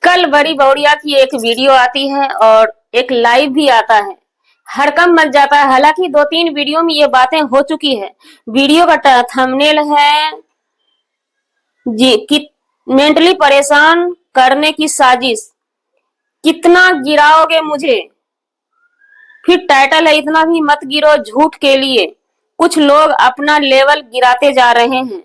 कल बड़ी बौड़िया की एक वीडियो आती है और एक लाइव भी आता है। हड़कंप मच जाता है। हालांकि 2-3 वीडियो में ये बातें हो चुकी है। वीडियो का थंबनेल है जी कि मेंटली परेशान करने की साजिश, कितना गिराओगे मुझे। फिर टाइटल है इतना भी मत गिरो झूठ के लिए। कुछ लोग अपना लेवल गिराते जा रहे हैं।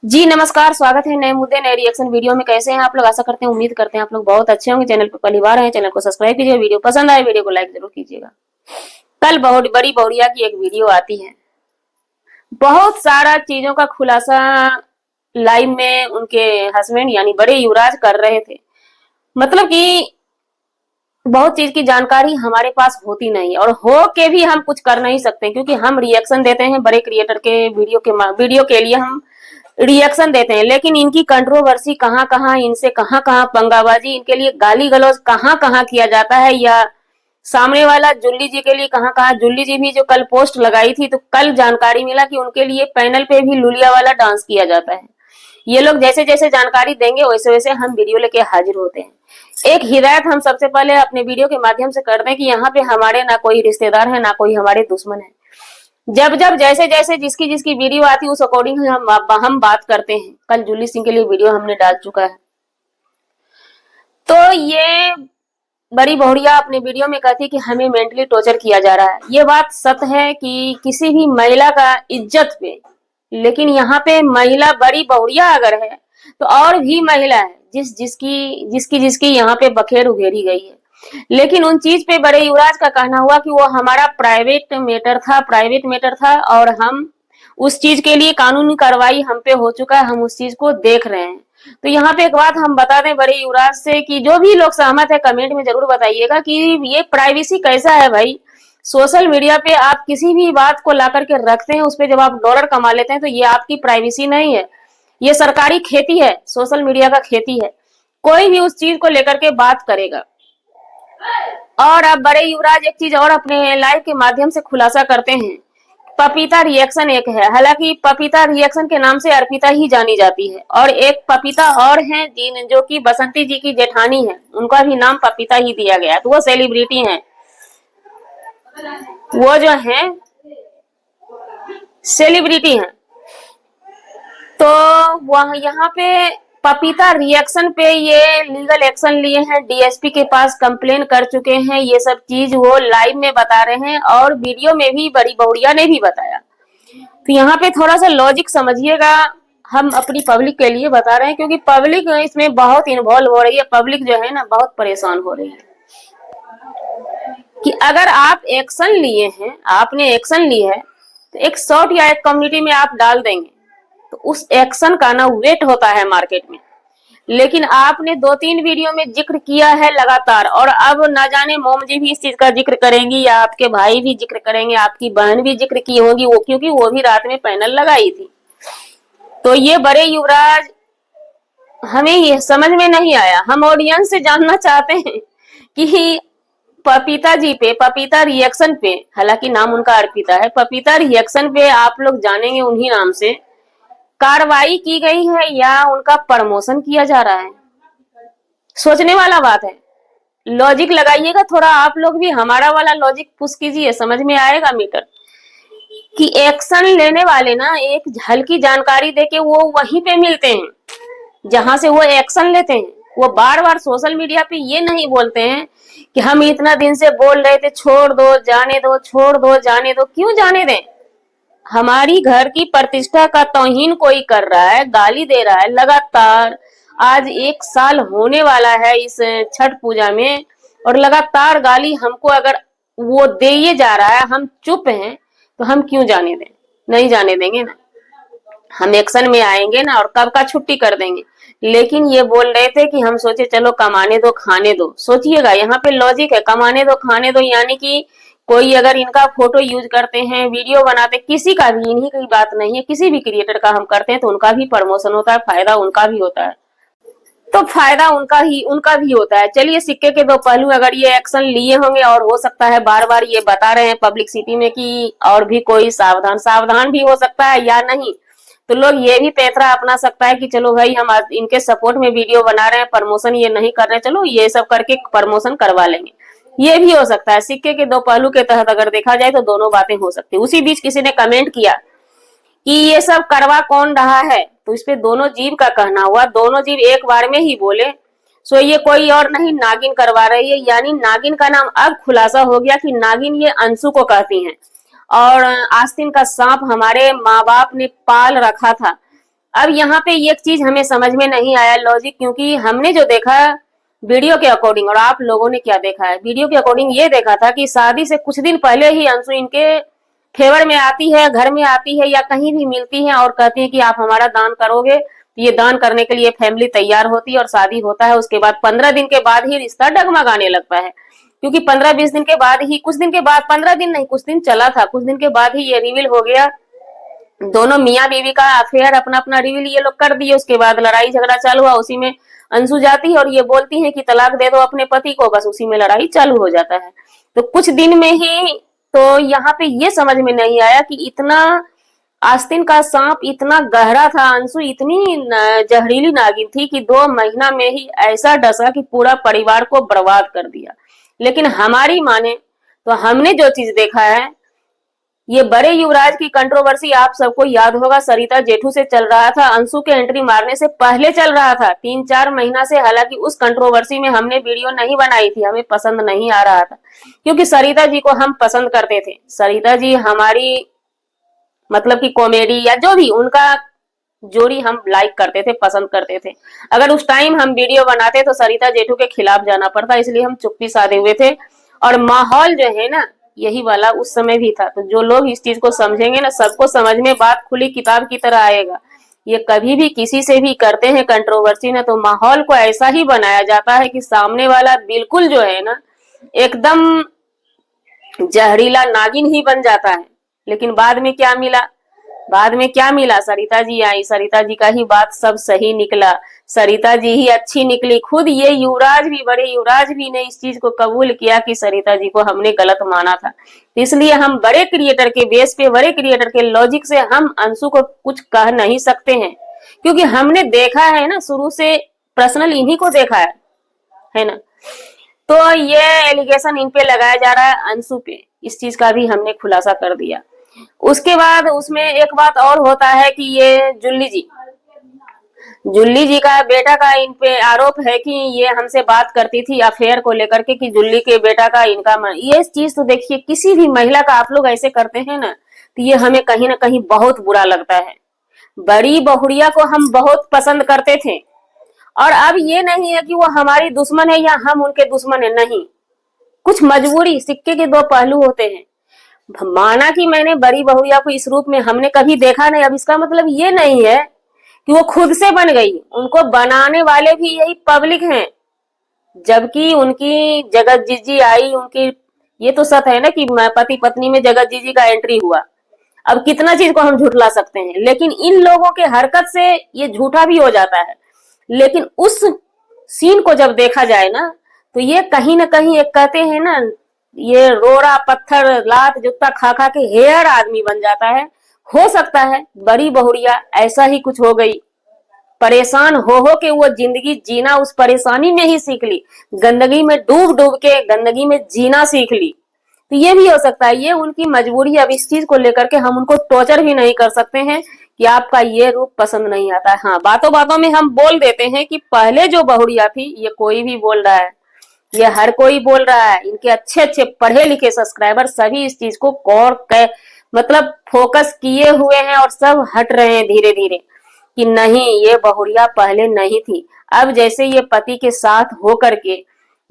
जी नमस्कार, स्वागत है नए मुद्दे नए रिएक्शन वीडियो में। कैसे हैं आप लोग? आशा करते हैं, उम्मीद करते हैं आप लोग बहुत अच्छे होंगे। चैनल पर पहली बार हैं, चैनल को सब्सक्राइब कीजिए। वीडियो पसंद आए वीडियो को लाइक जरूर कीजिएगा। कल बहुत बड़ी बौड़िया की एक वीडियो आती है। बहुत सारा चीजों का खुलासा लाइव में उनके हस्बैंड यानी बड़े युवराज कर रहे थे। मतलब कि बहुत चीज की जानकारी हमारे पास होती नहीं और हो के भी हम कुछ कर नहीं सकते, क्योंकि हम रिएक्शन देते हैं बड़े क्रिएटर के वीडियो के लिए हम रिएक्शन देते हैं। लेकिन इनकी कंट्रोवर्सी कहाँ कहाँ, इनसे कहाँ कहाँ पंगाबाजी, इनके लिए गाली गलौज कहाँ कहाँ किया जाता है, या सामने वाला जुल्ली जी के लिए कहाँ कहाँ। जुल्ली जी भी जो कल पोस्ट लगाई थी, तो कल जानकारी मिला कि उनके लिए पैनल पे भी लुलिया वाला डांस किया जाता है। ये लोग जैसे जैसे जानकारी देंगे वैसे वैसे हम वीडियो लेके हाजिर होते हैं। एक हिदायत हम सबसे पहले अपने वीडियो के माध्यम से कर दें कि यहाँ पे हमारे ना कोई रिश्तेदार है ना कोई हमारे दुश्मन है। जब जब जैसे जैसे जिसकी जिसकी वीडियो आती है उस अकॉर्डिंग हम बात करते हैं। कल जुल्ली सिंह के लिए वीडियो हमने डाल चुका है। तो ये बड़ी बहुड़िया अपने वीडियो में कहती कि हमें मेंटली टॉर्चर किया जा रहा है। ये बात सत्य है कि किसी भी महिला का इज्जत पे, लेकिन यहाँ पे महिला बड़ी बहुड़िया अगर है तो और भी महिला है जिसकी यहाँ पे बखेर उघेरी गई है। लेकिन उन चीज पे बड़े युवराज का कहना हुआ कि वो हमारा प्राइवेट मैटर था और हम उस चीज के लिए कानूनी कार्रवाई हम पे हो चुका है, हम उस चीज को देख रहे हैं। तो यहाँ पे एक बात हम बता दें बड़े युवराज से कि जो भी लोग सहमत है कमेंट में जरूर बताइएगा कि ये प्राइवेसी कैसा है भाई। सोशल मीडिया पे आप किसी भी बात को ला करके रखते हैं, उस पर जब आप डॉलर कमा लेते हैं तो ये आपकी प्राइवेसी नहीं है, ये सरकारी खेती है, सोशल मीडिया का खेती है। कोई भी उस चीज को लेकर के बात करेगा। और अब बड़े युवराज एक चीज और अपने लाइव के माध्यम से खुलासा करते हैं। पपीता रिएक्शन एक है, हालांकि पपीता रिएक्शन के नाम से अर्पिता ही जानी जाती है, और एक पपीता और हैं जिन जो कि बसंती जी की जेठानी है, उनका भी नाम पपीता ही दिया गया। तो वो सेलिब्रिटी हैं, वो जो हैं सेलिब्रिटी हैं। तो वह यहाँ पे पपीता रिएक्शन पे ये लीगल एक्शन लिए हैं, डीएसपी के पास कंप्लेन कर चुके हैं। ये सब चीज वो लाइव में बता रहे हैं और वीडियो में भी बड़ी बहुड़िया ने भी बताया। तो यहाँ पे थोड़ा सा लॉजिक समझिएगा। हम अपनी पब्लिक के लिए बता रहे हैं क्योंकि पब्लिक इसमें बहुत इन्वॉल्व हो रही है। पब्लिक जो है ना बहुत परेशान हो रही है कि अगर आप एक्शन लिए हैं, आपने एक्शन ली है, तो एक शॉर्ट या एक कम्युनिटी में आप डाल देंगे तो उस एक्शन का ना वेट होता है मार्केट में। लेकिन आपने 2-3 वीडियो में जिक्र किया है लगातार, और अब ना जाने मोम जी भी इस चीज का जिक्र करेंगी या आपके भाई भी जिक्र करेंगे, आपकी बहन भी जिक्र की होगी, वो क्योंकि वो भी रात में पैनल लगाई थी। तो ये बड़े युवराज, हमें ये समझ में नहीं आया। हम ऑडियंस से जानना चाहते हैं कि पपीता जी पे, पपीता रिएक्शन पे, हालांकि नाम उनका अर्पिता है, पपीता रिएक्शन पे आप लोग जानेंगे उन्हीं नाम से, कार्रवाई की गई है या उनका प्रमोशन किया जा रहा है। सोचने वाला बात है। लॉजिक लगाइएगा थोड़ा आप लोग भी, हमारा वाला लॉजिक पुश कीजिए, समझ में आएगा मीटर कि एक्शन लेने वाले ना एक हल्की जानकारी देके वो वहीं पे मिलते हैं जहां से वो एक्शन लेते हैं। वो बार बार सोशल मीडिया पे ये नहीं बोलते हैं कि हम इतना दिन से बोल रहे थे छोड़ दो जाने दो, छोड़ दो जाने दो। क्यों जाने दें? हमारी घर की प्रतिष्ठा का तौहीन कोई कर रहा है, गाली दे रहा है लगातार। आज 1 साल होने वाला है इस छठ पूजा में, और लगातार गाली हमको अगर वो दे जा रहा है, हम चुप हैं, तो हम क्यों जाने दें? नहीं जाने देंगे ना, हम एक्शन में आएंगे ना, और कब का छुट्टी कर देंगे। लेकिन ये बोल रहे थे कि हम सोचे चलो कमाने दो खाने दो। सोचिएगा यहाँ पे लॉजिक है, कमाने दो खाने दो, यानी कि कोई अगर इनका फोटो यूज करते हैं, वीडियो बनाते, किसी का भी, इन्हीं की बात नहीं है, किसी भी क्रिएटर का हम करते हैं तो उनका भी प्रमोशन होता है, फायदा उनका भी होता है। तो फायदा उनका भी होता है। चलिए सिक्के के दो पहलू, अगर ये एक्शन लिए होंगे, और हो सकता है बार बार ये बता रहे हैं पब्लिसिटी में कि और भी कोई सावधान भी हो सकता है या नहीं, तो लोग ये भी पैतरा अपना सकता है कि चलो भाई हम आज इनके सपोर्ट में वीडियो बना रहे हैं, प्रमोशन ये नहीं कर रहे, चलो ये सब करके प्रमोशन करवा लेंगे। ये भी हो सकता है, सिक्के के दो पहलू के तहत अगर देखा जाए तो दोनों बातें हो सकती है। उसी बीच किसी ने कमेंट किया कि ये सब करवा कौन रहा है, तो इस पे दोनों जीव का कहना हुआ, दोनों जीव एक बार में ही बोले। सो ये कोई और नहीं, नागिन करवा रही है। यानी नागिन का नाम अब खुलासा हो गया कि नागिन ये अंशु को कहती हैं, और आस्तीन का सांप हमारे माँ बाप ने पाल रखा था। अब यहाँ पे एक चीज हमें समझ में नहीं आया लॉजिक, क्योंकि हमने जो देखा वीडियो के अकॉर्डिंग, और आप लोगों ने क्या देखा है वीडियो के अकॉर्डिंग, ये देखा था कि शादी से कुछ दिन पहले ही अंशु इनके फेवर में आती है, घर में आती है या कहीं भी मिलती है और कहती है कि आप हमारा दान करोगे। ये दान करने के लिए फैमिली तैयार होती है और शादी होता है। उसके बाद 15 दिन के बाद ही रिश्ता डगमगाने लगता है, क्योंकि 15-20 दिन के बाद ही, कुछ दिन के बाद, 15 दिन नहीं कुछ दिन चला था, कुछ दिन के बाद ही ये रिवील हो गया। दोनों मियाँ बीवी का अफेयर अपना अपना रिवील ये लोग कर दिए। उसके बाद लड़ाई झगड़ा चालू हुआ, उसी में अंशु जाती है और ये बोलती है कि तलाक दे दो अपने पति को, बस उसी में लड़ाई चालू हो जाता है। तो कुछ दिन में ही, तो यहाँ पे ये समझ में नहीं आया कि इतना आस्तीन का सांप इतना गहरा था, अंशु इतनी जहरीली नागिन थी कि 2 महीना में ही ऐसा डसा कि पूरा परिवार को बर्बाद कर दिया। लेकिन हमारी माने तो हमने जो चीज देखा है, ये बड़े युवराज की कंट्रोवर्सी आप सबको याद होगा, सरिता जेठू से चल रहा था, अंशु के एंट्री मारने से पहले चल रहा था 3-4 महीना से। हालांकि उस कंट्रोवर्सी में हमने वीडियो नहीं बनाई थी, हमें पसंद नहीं आ रहा था, क्योंकि सरिता जी को हम पसंद करते थे। सरिता जी हमारी मतलब कि कॉमेडी या जो भी उनका जोड़ी हम लाइक करते थे, पसंद करते थे। अगर उस टाइम हम वीडियो बनाते तो सरिता जेठू के खिलाफ जाना पड़ता, इसलिए हम चुप्पी साधे हुए थे। और माहौल जो है ना यही वाला उस समय भी था। तो जो लोग इस चीज को समझेंगे ना, सबको समझ में बात खुली किताब की तरह आएगा। ये कभी भी किसी से भी करते हैं कंट्रोवर्सी ना, तो माहौल को ऐसा ही बनाया जाता है कि सामने वाला बिल्कुल जो है ना एकदम जहरीला नागिन ही बन जाता है। लेकिन बाद में क्या मिला, बाद में क्या मिला, सरिता जी आई, सरिता जी का ही बात सब सही निकला, सरिता जी ही अच्छी निकली। खुद ये युवराज भी, बड़े युवराज भी ने इस चीज को कबूल किया कि सरिता जी को हमने गलत माना था। इसलिए हम बड़े क्रिएटर के बेस पे, बड़े क्रिएटर के लॉजिक से हम अंशु को कुछ कह नहीं सकते हैं, क्योंकि हमने देखा है ना, शुरू से पर्सनल इन्हीं को देखा है ना। तो ये एलिगेशन इन पे लगाया जा रहा है अंशु पे, इस चीज का भी हमने खुलासा कर दिया। उसके बाद उसमें एक बात और होता है कि ये जुल्ली जी का बेटा का इन पे आरोप है कि ये हमसे बात करती थी अफेयर को लेकर के, कि जुल्ली के बेटा का इनका ये चीज तो देखिए, किसी भी महिला का आप लोग ऐसे करते हैं ना, तो ये हमें कहीं ना कहीं बहुत बुरा लगता है। बड़ी बहुड़िया को हम बहुत पसंद करते थे, और अब ये नहीं है कि वो हमारी दुश्मन है या हम उनके दुश्मन है, नहीं। कुछ मजबूरी, सिक्के के 2 पहलू होते हैं। माना कि मैंने बड़ी बहुरिया को इस रूप में हमने कभी देखा नहीं, अब इसका मतलब ये नहीं है कि वो खुद से बन गई, उनको बनाने वाले भी यही पब्लिक हैं। जबकि उनकी जगत जीजी आई, उनकी ये तो सच है ना कि पति पत्नी में जगत जीजी का एंट्री हुआ। अब कितना चीज को हम झुठला सकते हैं, लेकिन इन लोगों के हरकत से ये झूठा भी हो जाता है। लेकिन उस सीन को जब देखा जाए ना, तो ये कहीं ना कहीं एक कहते हैं ना, ये रोड़ा पत्थर लात जूता खा खा के हेयर आदमी बन जाता है। हो सकता है बड़ी बहुरिया ऐसा ही कुछ हो गई, परेशान हो के वो जिंदगी जीना उस परेशानी में ही सीख ली, गंदगी में डूब डूब के गंदगी में जीना सीख ली। तो ये भी हो सकता है, ये उनकी मजबूरी है। अब इस चीज को लेकर के हम उनको टॉर्चर भी नहीं कर सकते हैं कि आपका ये रूप पसंद नहीं आता है। हाँ, बातों बातों में हम बोल देते हैं कि पहले जो बहुरिया थी, ये कोई भी बोल रहा है, ये हर कोई बोल रहा है, इनके अच्छे अच्छे पढ़े लिखे सब्सक्राइबर सभी इस चीज को मतलब फोकस किए हुए हैं और सब हट रहे हैं धीरे धीरे कि नहीं, ये बहुरिया पहले नहीं थी। अब जैसे ये पति के साथ हो करके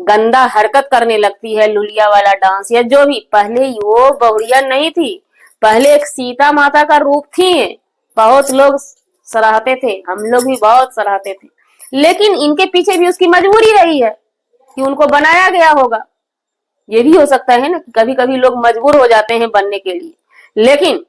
गंदा हरकत करने लगती है, लुलिया वाला डांस या जो भी, पहले वो बहुरिया नहीं थी, पहले एक सीता माता का रूप थी। बहुत लोग सराहते थे, हम लोग भी बहुत सराहते थे, लेकिन इनके पीछे भी उसकी मजबूरी रही है कि उनको बनाया गया होगा। ये भी हो सकता है ना कि कभी कभी लोग मजबूर हो जाते हैं बनने के लिए, लेकिन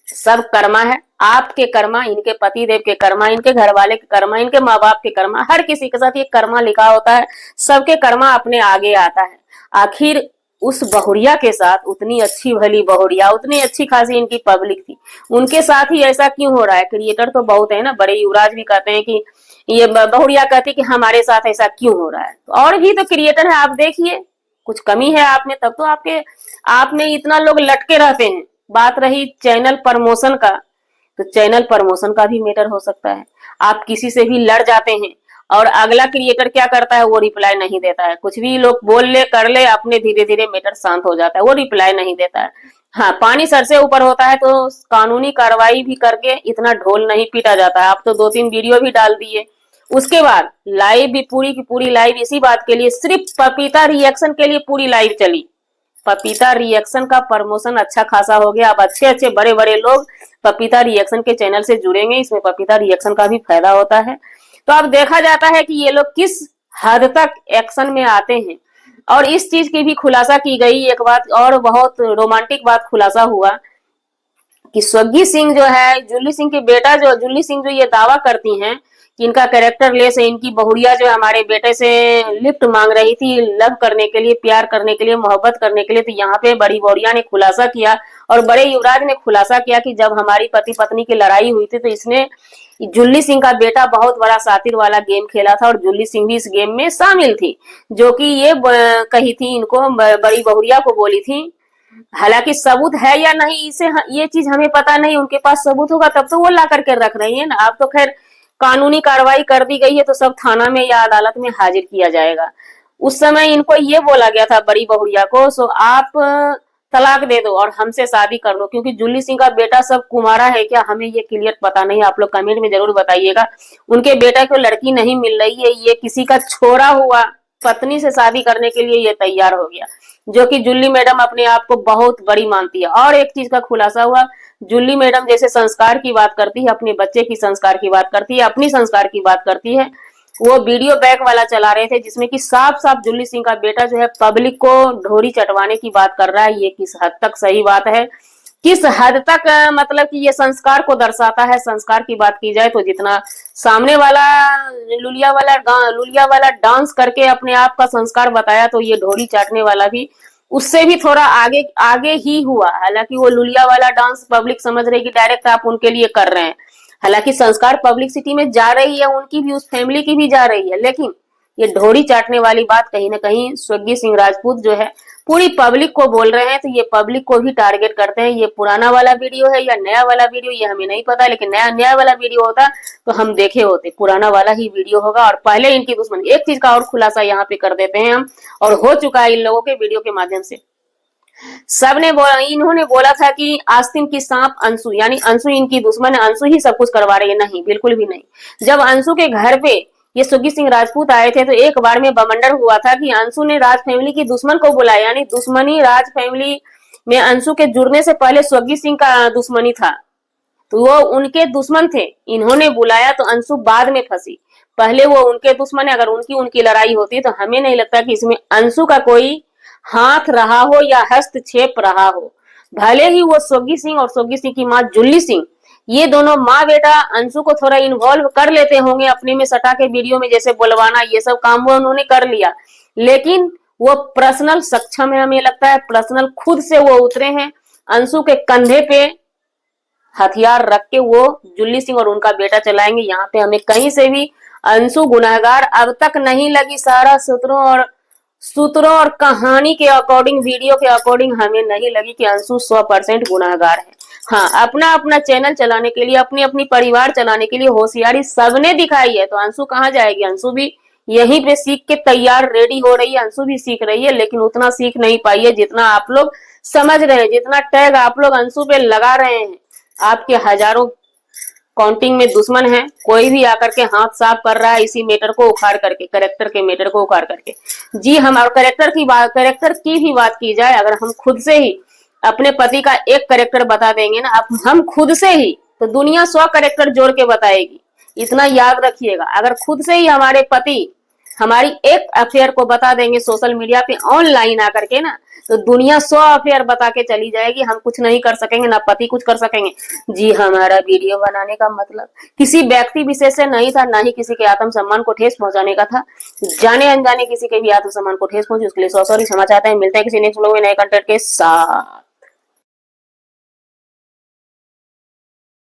सब कर्मा है। आपके कर्मा, इनके पति देव के कर्मा, इनके घर वाले के कर्मा, इनके माँ बाप के कर्मा, हर किसी के साथ ये कर्मा लिखा होता है। सबके कर्मा अपने आगे आता है। आखिर उस बहुरिया के साथ, उतनी अच्छी भली बहुरिया, उतनी अच्छी खासी इनकी पब्लिक थी, उनके साथ ही ऐसा क्यों हो रहा है? क्रिएटर तो बहुत है ना, बड़े युवराज भी कहते हैं कि ये बहुरिया कहती कि हमारे साथ ऐसा क्यों हो रहा है। तो और भी तो क्रिएटर है, आप देखिए, कुछ कमी है आप में, तब तो आप में इतना लोग लटके रहते हैं। बात रही चैनल प्रमोशन का, तो चैनल प्रमोशन का भी मैटर हो सकता है। आप किसी से भी लड़ जाते हैं और अगला क्रिएटर क्या करता है, वो रिप्लाई नहीं देता है, कुछ भी लोग बोल ले कर ले, अपने धीरे धीरे मैटर शांत हो जाता है, वो रिप्लाई नहीं देता है। हाँ, पानी सर से ऊपर होता है तो कानूनी कार्रवाई भी करके इतना ढोल नहीं पीटा जाता है। आप तो 2-3 वीडियो भी डाल दिए, उसके बाद लाइव भी पूरी की पूरी लाइव इसी बात के लिए, सिर्फ पपीता रिएक्शन के लिए पूरी लाइव चली। पपीता रिएक्शन का प्रमोशन अच्छा खासा हो गया, अब अच्छे अच्छे बड़े बड़े लोग पपीता रिएक्शन के चैनल से जुड़ेंगे, इसमें पपीता रिएक्शन का भी फायदा होता है। तो अब देखा जाता है कि ये लोग किस हद तक एक्शन में आते हैं। और इस चीज की भी खुलासा की गई, एक बात और बहुत रोमांटिक बात खुलासा हुआ कि स्वग्गी सिंह जो है, जुल्ली सिंह के बेटा जो जुल्ली सिंह जो ये दावा करती हैं कि इनका कैरेक्टर लेस है, इनकी बहुरिया जो हमारे बेटे से लिफ्ट मांग रही थी, लव करने के लिए, प्यार करने के लिए, मोहब्बत करने के लिए। तो यहाँ पे बड़ी बहुरिया ने खुलासा किया और बड़े युवराज ने खुलासा किया कि जब हमारी पति पत्नी की लड़ाई हुई थी तो इसने, जुल्ली सिंह का बेटा बहुत बड़ा सातिर वाला गेम खेला था और जुल्ली सिंह भी इस गेम में शामिल थी, जो कि ये कही थी, इनको बड़ी बहुरिया को बोली थी। हालांकि सबूत है या नहीं इसे ये चीज हमें पता नहीं, उनके पास सबूत होगा तब तो वो ला करके रख रही है ना। अब तो खैर कानूनी कार्रवाई कर दी गई है तो सब थाना में या अदालत में हाजिर किया जाएगा। उस समय इनको ये बोला गया था बड़ी बहुरिया को, सो आप तलाक दे दो और हमसे शादी कर लो, क्योंकि जुल्ली सिंह का बेटा सब कुमारा है क्या, हमें ये क्लियर पता नहीं, आप लोग कमेंट में जरूर बताइएगा। उनके बेटा को लड़की नहीं मिल रही है, ये किसी का छोड़ा हुआ पत्नी से शादी करने के लिए ये तैयार हो गया, जो कि जुल्ली मैडम अपने आप को बहुत बड़ी मानती है। और एक चीज का खुलासा हुआ, जुल्ली मैडम जैसे संस्कार की बात करती है, अपने बच्चे की संस्कार की बात करती है, अपनी संस्कार की बात करती है, वो वीडियो बैक वाला चला रहे थे जिसमें कि साफ साफ जुल्ली सिंह का बेटा जो है पब्लिक को ढोरी चटवाने की बात कर रहा है। ये किस हद तक सही बात है, किस हद तक मतलब कि ये संस्कार को दर्शाता है। संस्कार की बात की जाए तो जितना सामने वाला लुलिया वाला डांस करके अपने आप का संस्कार बताया, तो ये ढोरी चाटने वाला भी उससे भी थोड़ा आगे आगे ही हुआ। हालांकि वो लुलिया वाला डांस पब्लिक समझ रही कि डायरेक्ट आप उनके लिए कर रहे हैं, हालांकि संस्कार पब्लिसिटी में जा रही है, उनकी भी, उस फैमिली की भी जा रही है, लेकिन ये ढोरी चाटने वाली बात कहीं ना कहीं स्वग्गी सिंह राजपूत जो है पूरी पब्लिक को बोल रहे हैं। तो ये पब्लिक को भी टारगेट करते हैं। ये पुराना वाला वीडियो है या नया वाला वीडियो ये हमें नहीं पता, लेकिन नया वाला वीडियो होता तो हम देखे होते, पुराना वाला ही वीडियो होगा। और पहले इनकी दुश्मनी, एक चीज का और खुलासा यहाँ पे कर देते हैं हम, और हो चुका है इन लोगों के वीडियो के माध्यम से। सबने इन्होंने बोला था कि आस्तीन की सांप अंशु, यानी अंशु इनकी दुश्मन है, अंशु ही सब कुछ करवा रही है। नहीं, बिल्कुल भी नहीं। जब अंशु के घर पे ये स्वग्गी सिंह राजपूत आए थे तो एक बार में बमंडर हुआ था कि अंशु ने राज फैमिली की दुश्मन को बुलाया, यानी दुश्मनी राज फैमिली में अंशु के जुड़ने से पहले स्वग्गी सिंह का दुश्मनी था, तो वो उनके दुश्मन थे, इन्होंने बुलाया तो अंशु बाद में फंसी। पहले वो उनके दुश्मन है, अगर उनकी लड़ाई होती तो हमें नहीं लगता कि इसमें अंशु का कोई हाथ रहा हो या हस्तक्षेप रहा हो। भले ही वो स्वग्गी सिंह और स्वग्गी सिंह की माँ जुल्ली सिंह, ये दोनों माँ बेटा अंशु को थोड़ा इन्वॉल्व कर लेते होंगे अपने में सटा के, वीडियो में जैसे बुलवाना, ये सब काम वो उन्होंने कर लिया, लेकिन वो पर्सनल सक्षम है, हमें लगता है पर्सनल खुद से वो उतरे हैं, अंशु के कंधे पे हथियार रख के वो जुल्ली सिंह और उनका बेटा चलाएंगे। यहाँ पे हमें कहीं से भी अंशु गुनहगार अब तक नहीं लगी। सारा सूत्रों और कहानी के अकॉर्डिंग, वीडियो के अकॉर्डिंग हमें नहीं लगी कि अंशु 100% गुनहगार है। हाँ, अपना अपना चैनल चलाने के लिए, अपनी अपनी परिवार चलाने के लिए होशियारी सबने दिखाई है, तो अंशु कहाँ जाएगी? अंशु भी यहीं पे सीख के तैयार रेडी हो रही है, अंशु भी सीख रही है, लेकिन उतना सीख नहीं पाई है जितना आप लोग समझ रहे हैं, जितना टैग आप लोग अंशु पे लगा रहे हैं। आपके हजारों काउंटिंग में दुश्मन है, कोई भी आकर के हाथ साफ कर रहा है इसी मैटर को उखाड़ करके, करेक्टर के मैटर को उखाड़ करके। जी, हम करेक्टर की भी बात की जाए, अगर हम खुद से ही अपने पति का एक करेक्टर बता देंगे ना, अब हम खुद से ही, तो दुनिया 100 करेक्टर जोड़ के बताएगी। इतना याद रखिएगा, अगर खुद से ही हमारे पति हमारी एक अफेयर को बता देंगे सोशल मीडिया पे ऑनलाइन आकर के ना, तो दुनिया 100 अफेयर बता के चली जाएगी, हम कुछ नहीं कर सकेंगे, ना पति कुछ कर सकेंगे। जी, हमारा वीडियो बनाने का मतलब किसी व्यक्ति विशेष से नहीं था, ना ही किसी के आत्मसम्मान को ठेस पहुंचाने का था। जाने अनजाने किसी के भी आत्मसम्मान को ठेस पहुंची उसके लिए सॉरी, क्षमा चाहते हैं। मिलते हैं किसी नेक्स्ट व्लॉग में नए कंटेंट के साथ।